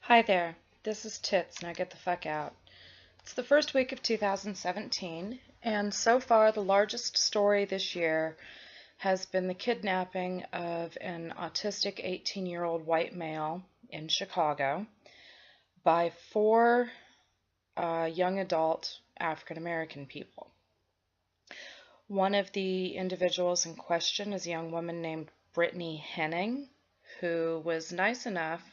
Hi there, this is Tits. Now get the fuck out. It's the first week of 2017, and so far the largest story this year has been the kidnapping of an autistic 18-year-old white male in Chicago by four young adult African American people. One of the individuals in question is a young woman named Brittany Henning, who was nice enough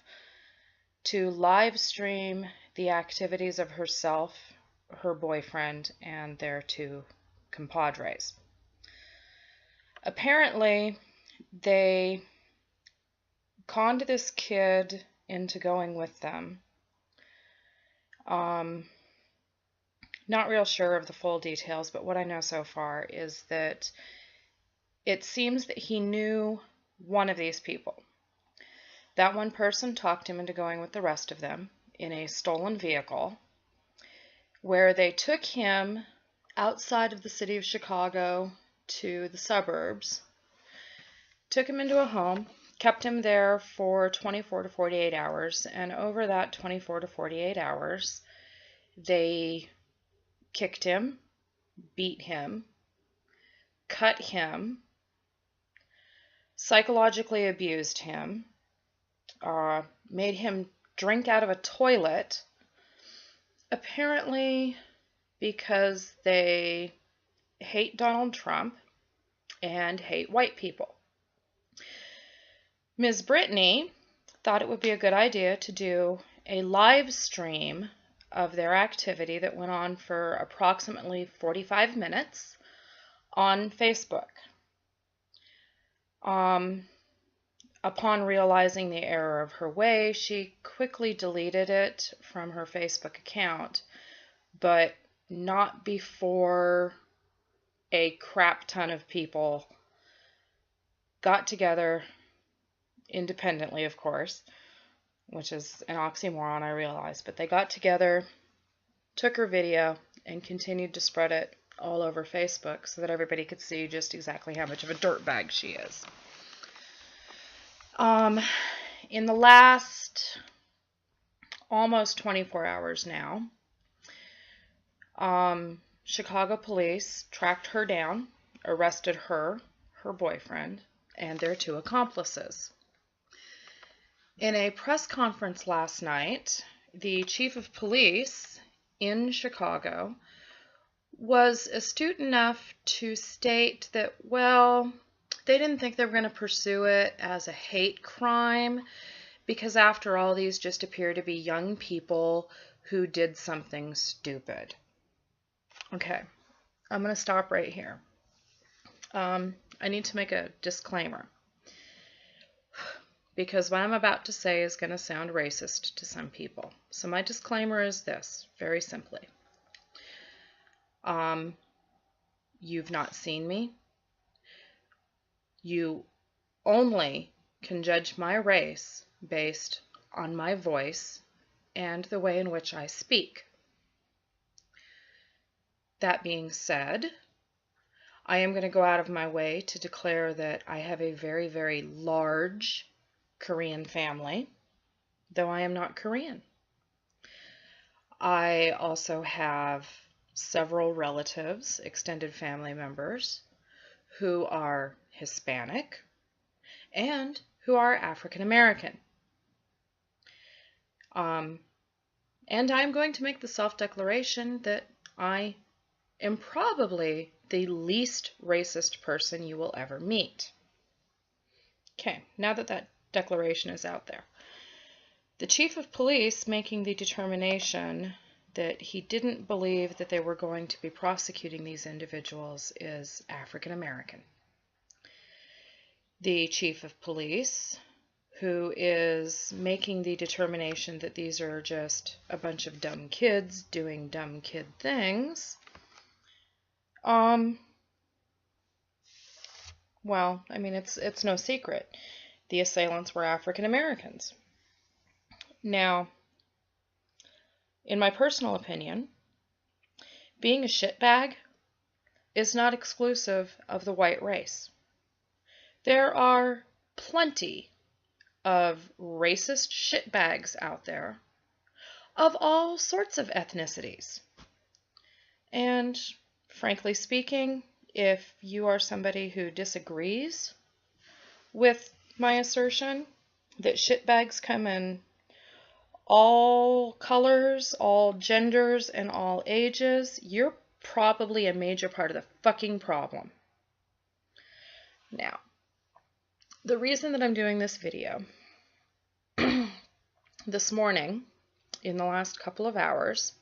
to live stream the activities of herself, her boyfriend, and their two compadres. Apparently, they conned this kid into going with them. Not real sure of the full details, but what I know so far is that it seems that he knew one of these people. That one person talked him into going with the rest of them in a stolen vehicle, where they took him outside of the city of Chicago to the suburbs, took him into a home, kept him there for 24 to 48 hours, and over that 24 to 48 hours, they kicked him, beat him, cut him, psychologically abused him, made him drink out of a toilet, apparently because they hate Donald Trump and hate white people. Ms. Brittany thought it would be a good idea to do a live stream of their activity that went on for approximately 45 minutes on Facebook. Upon realizing the error of her way, she quickly deleted it from her Facebook account, but not before a crap ton of people got together, independently, of course, which is an oxymoron, I realize, but they got together, took her video, and continued to spread it all over Facebook so that everybody could see just exactly how much of a dirtbag she is. In the last almost 24 hours now, Chicago police tracked her down, arrested her, her boyfriend, and their two accomplices. In a press conference last night, the chief of police in Chicago was astute enough to state that, well, they didn't think they were going to pursue it as a hate crime because, after all, these just appear to be young people who did something stupid. Okay, I'm going to stop right here. I need to make a disclaimer, because what I'm about to say is going to sound racist to some people. So my disclaimer is this, very simply. You've not seen me. You only can judge my race based on my voice and the way in which I speak. That being said, I am going to go out of my way to declare that I have a very, very large Korean family, though I am not Korean. I also have several relatives, extended family members, who are Hispanic and who are African American. And I'm going to make the self-declaration that I am probably the least racist person you will ever meet. Okay, now that that declaration is out there. The chief of police making the determination that he didn't believe that they were going to be prosecuting these individuals is African American. The chief of police, who is making the determination that these are just a bunch of dumb kids doing dumb kid things, well, I mean, it's no secret. The assailants were African Americans. Now, in my personal opinion, being a shitbag is not exclusive of the white race. There are plenty of racist shitbags out there of all sorts of ethnicities. And frankly speaking, if you are somebody who disagrees with my assertion that shitbags come in all colors, all genders, and all ages, you're probably a major part of the fucking problem. Now, the reason that I'm doing this video, this morning, in the last couple of hours,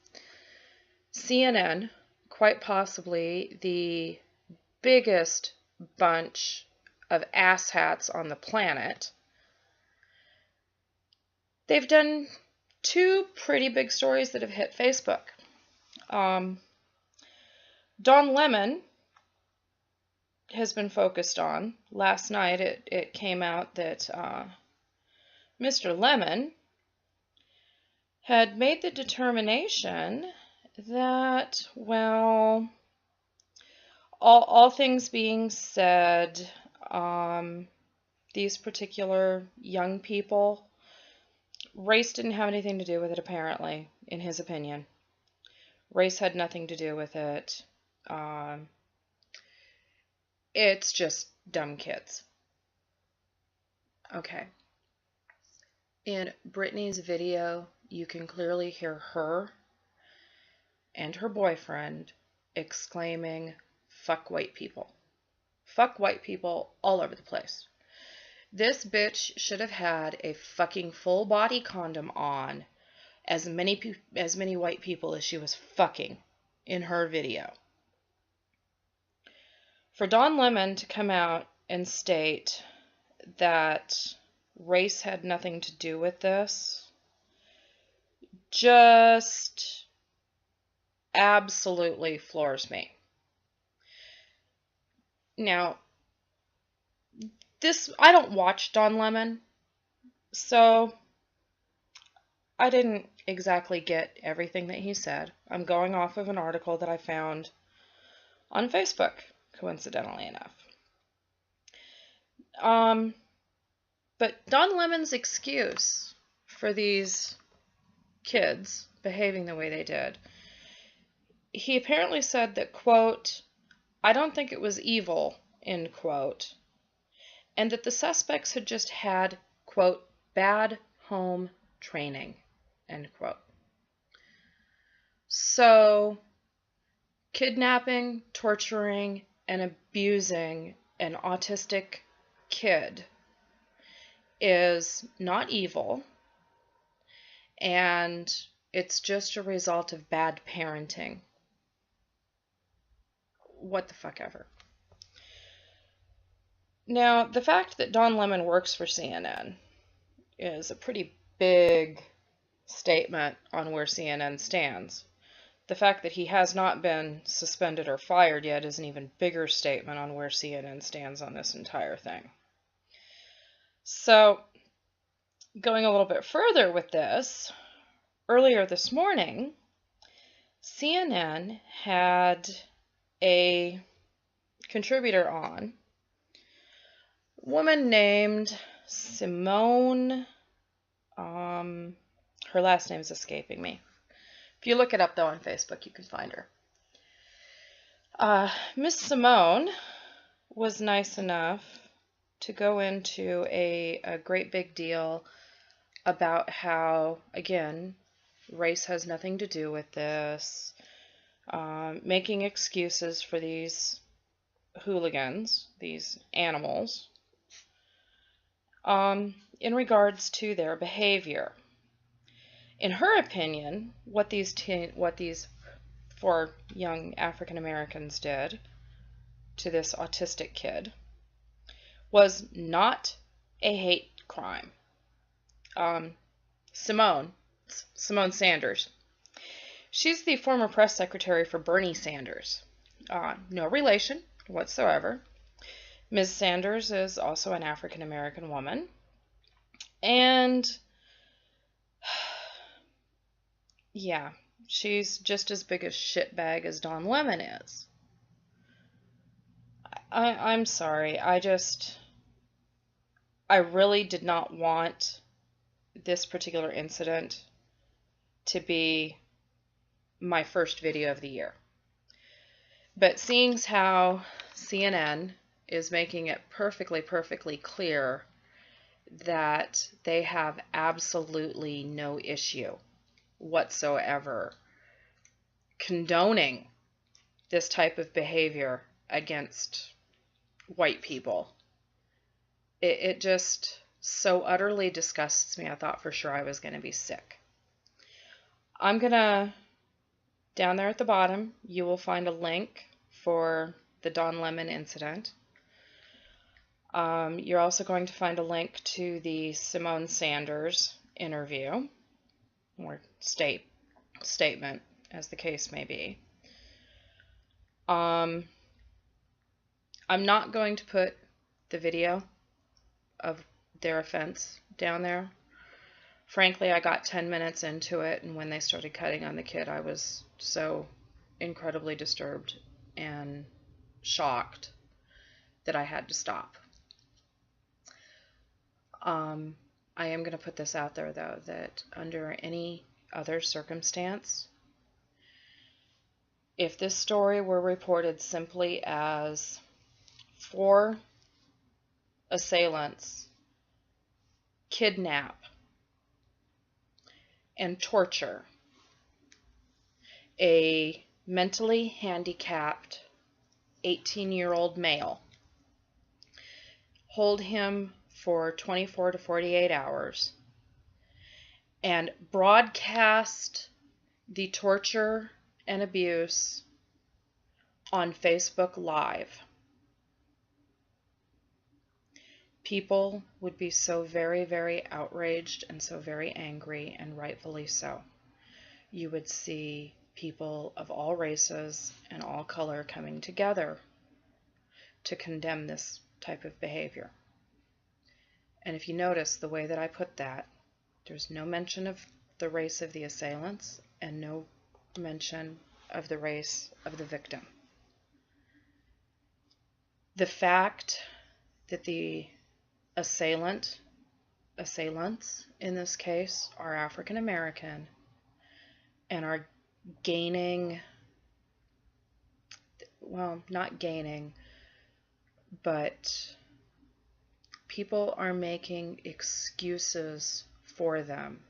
CNN, quite possibly the biggest bunch of asshats on the planet, they've done two pretty big stories that have hit Facebook. Don Lemon has been focused on. Last night it came out that Mr. Lemon had made the determination that, well, all things being said, these particular young people, race didn't have anything to do with it, apparently, in his opinion. Race had nothing to do with it. It's just dumb kids. Okay. In Brittany's video, you can clearly hear her and her boyfriend exclaiming, "Fuck white people." Fuck white people all over the place. This bitch should have had a fucking full body condom on as many white people as she was fucking in her video. For Don Lemon to come out and state that race had nothing to do with this just absolutely floors me. Now, I don't watch Don Lemon, so I didn't exactly get everything that he said. I'm going off of an article that I found on Facebook, coincidentally enough. But Don Lemon's excuse for these kids behaving the way they did, he apparently said that, quote, "I don't think it was evil," end quote, and that the suspects had just had, quote, "bad home training," end quote. So, kidnapping, torturing, and abusing an autistic kid is not evil, and it's just a result of bad parenting. What the fuck ever. Now, the fact that Don Lemon works for CNN is a pretty big statement on where CNN stands. The fact that he has not been suspended or fired yet is an even bigger statement on where CNN stands on this entire thing. So, going a little bit further with this, earlier this morning, CNN had a contributor on, a woman named Simone, her last name is escaping me. If you look it up, though, on Facebook, you can find her. Miss Simone was nice enough to go into a great big deal about how, again, race has nothing to do with this, making excuses for these hooligans, these animals, in regards to their behavior. In her opinion, what these four young African Americans did to this autistic kid was not a hate crime. Simone Sanders, she's the former press secretary for Bernie Sanders. No relation whatsoever. Ms. Sanders is also an African American woman, and yeah, she's just as big a shitbag as Don Lemon is. I'm sorry, I really did not want this particular incident to be my first video of the year. But seeing how CNN is making it perfectly clear that they have absolutely no issue whatsoever condoning this type of behavior against white people, it just so utterly disgusts me. I thought for sure I was going to be sick. I'm going to, down there at the bottom, you will find a link for the Don Lemon incident. You're also going to find a link to the Symone Sanders interview, or statement, as the case may be. I'm not going to put the video of their offense down there. Frankly, I got 10 minutes into it, and when they started cutting on the kid, I was so incredibly disturbed and shocked that I had to stop. I am going to put this out there, though, that under any other circumstance, if this story were reported simply as 4 assailants kidnap and torture a mentally handicapped 18-year-old male, hold him for 24 to 48 hours, and broadcast the torture and abuse on Facebook Live, people would be so very outraged and so very angry, and rightfully so. You would see people of all races and all color coming together to condemn this type of behavior. And if you notice the way that I put that, there's no mention of the race of the assailants and no mention of the race of the victim. The fact that the assailants in this case are African American and are gaining, well, not gaining, but people are making excuses for them,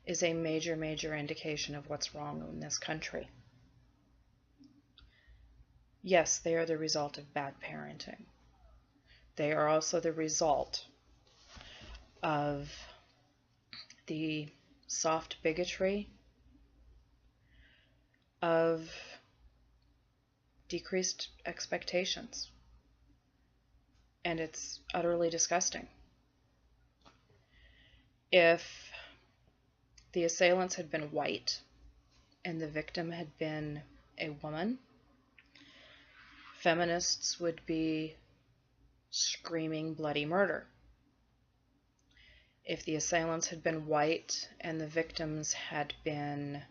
is a major indication of what's wrong in this country. Yes, they are the result of bad parenting. They are also the result of the soft bigotry of decreased expectations. And it's utterly disgusting. If the assailants had been white and the victim had been a woman, feminists would be screaming bloody murder. If the assailants had been white and the victim had been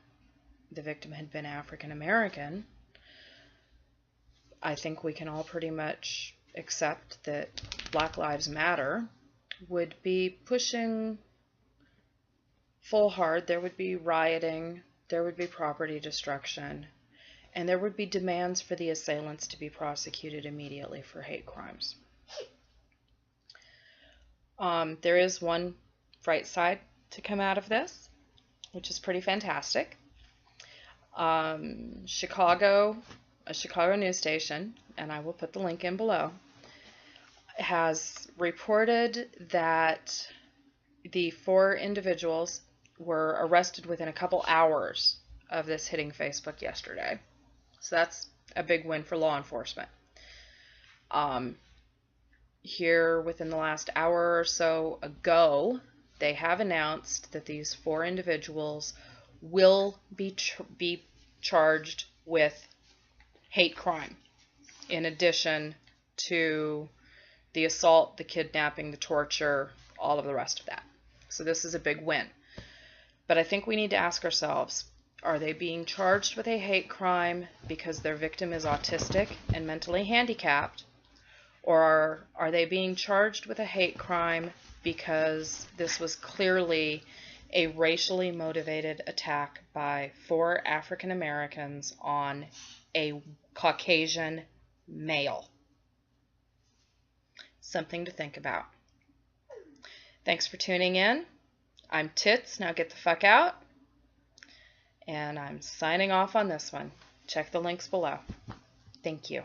African American, I think we can all pretty much accept that Black Lives Matter would be pushing full hard. There would be rioting, there would be property destruction, and there would be demands for the assailants to be prosecuted immediately for hate crimes. There is one bright side to come out of this, which is pretty fantastic. A Chicago news station, and I will put the link in below, has reported that the 4 individuals were arrested within a couple hours of this hitting Facebook yesterday. So that's a big win for law enforcement. Here within the last hour or so ago, they have announced that these 4 individuals will be charged with hate crime, in addition to the assault, the kidnapping, the torture, all of the rest of that. So this is a big win. But I think we need to ask ourselves, are they being charged with a hate crime because their victim is autistic and mentally handicapped? Or are they being charged with a hate crime because this was clearly a racially motivated attack by 4 African Americans on a Caucasian male? Something to think about. Thanks for tuning in. I'm Tits, now get the fuck out. And I'm signing off on this one. Check the links below. Thank you.